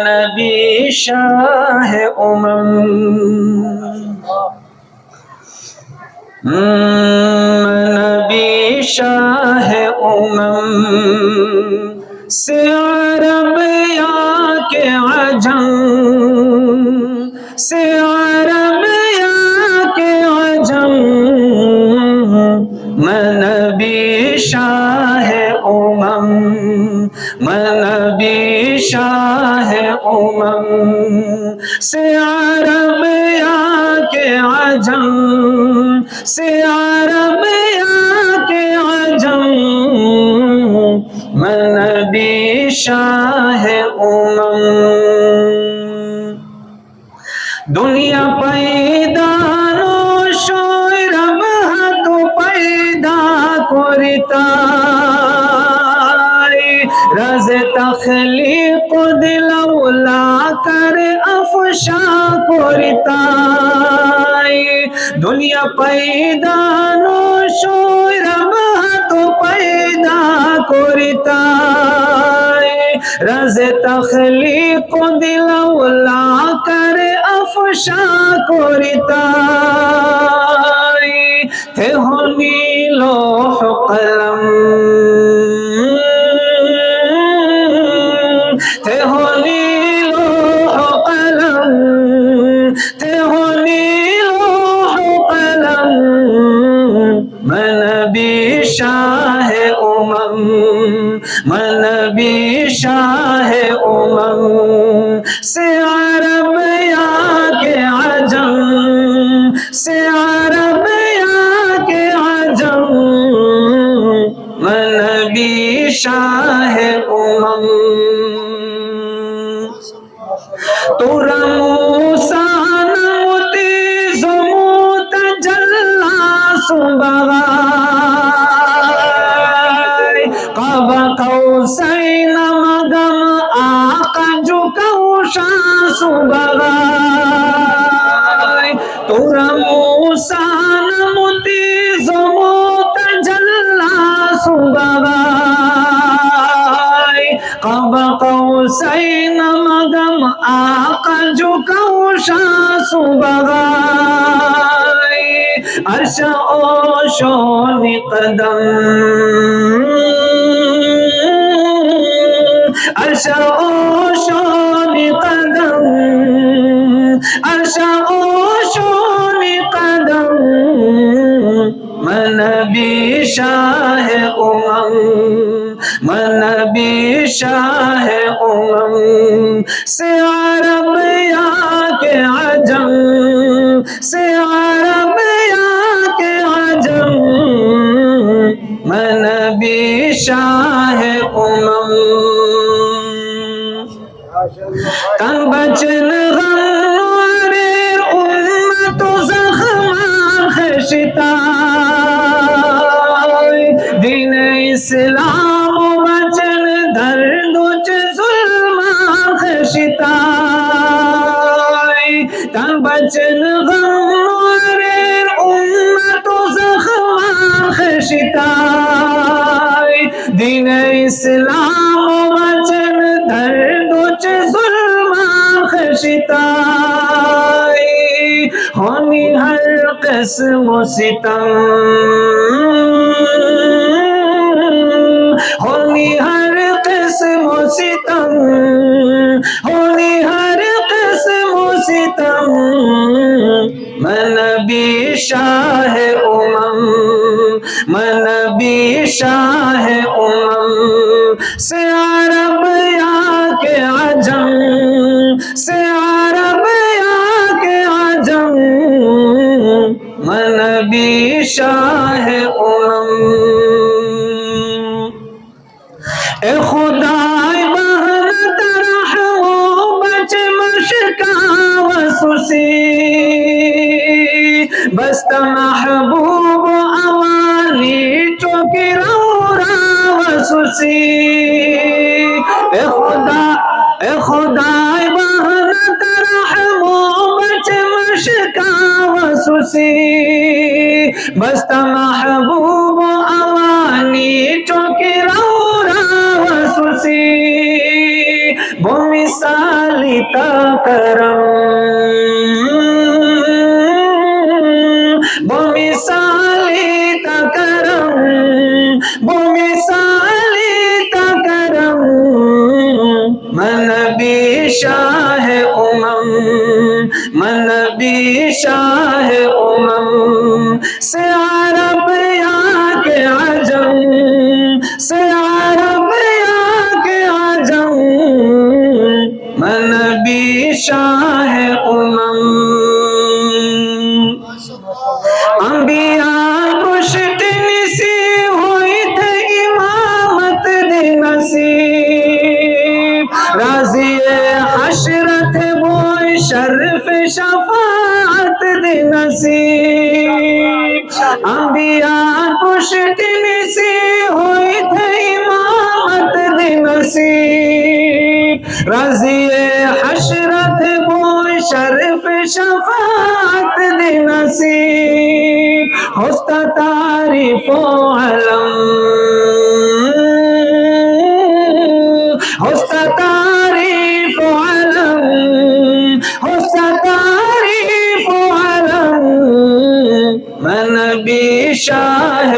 नबी शाह उमम, नबी शाह उमम से अरब या के अजम, से अरब या के अजम, मैं नबी शाह उमम, मैं नबी शाह उमम से अरब या के अजम, से अरब या के अजम, मैं नबी शाह उमम। दुनिया पैदा नो शोरब तो पैदा करता, रज़ तख्लीक़ दिलौला कर अफ़शा करता। दुनिया पैदा नो शोरब तो पैदा करता, रज़ तख्लीक़ दिलौला कर अफ़शा करता। थे हो नीलोह कलम, थे हो नीलोह कलम, थे हो नीलोह कलम, मैं नबी शाह उमम, मैं नबी शाह उमम से अरब या के अजम, से अरब या के अजम, मैं नबी शाह उमम। तुरा मूसा नमुती ज़ुमूत जल्ला सुबगाई, क़ब क़ौसैन मगम आका जो कौशा सुबगाई। तुरा मूसा नमुती ज़ुमूत जल्ला सुबगाई, क़ब क़ौसैन मगम आका जो कौशा सुबगाई। अर्श ओ शोन कदम, अर्श ओ शोन कदम, अर्श ओ शोन कदम, मैं नबी शाह उमम, मैं नबी शाह उमम से अरब या के अजम, से अरब या के अजम, मैं नबी शाह उमम। तन बचन गम रे उम्मत ज़ख्मान खशिता, दीन इस्लाम बचन दर्द जुल्मान खशिता। तन बचन गम रे उम्मत ज़ख्मान खशिता, दीन इस्लाम बचन दर्द जुल्मान खशिता। होनी हर किस्म सितम, होनी हर किस्म सितम, होनी हर किस्म सितम, मैं नबी शाह उमम, मैं नबी शाह उमम से अरब या के अजम, से अरब या के अजम, मैं नबी शाह उमम। ए खुदाई बहन तरहमो बच मशका वसुसी, बस्त महबूब अवानी चौकी रौरा वसुसी। ए खुदाई बहन तरहमो बच मशका वसुसी, बस्त महबूब अवानी चौकी रौरा वसुसी। करम बमिसाली करम बमिसाली करम मन भी शाह उमम मन भी शाह उमम से अरब या के आजम से अरब या के आजम मन भी शाह उमम अंबिया पुष्ट निसी हुई थे इमामत दे नसीब राज़िए हशरत वो शर्फ शफात दे नसीब अंबिया पुष्ट निसी हुई थे इमामत दे नसीब राज़िए हशरत वो शर्फ शफात दे नसीब होस्ता तारीफ अलम होस्ता तारीफ अलम होस्ता तारीफ अलम मन भी शाह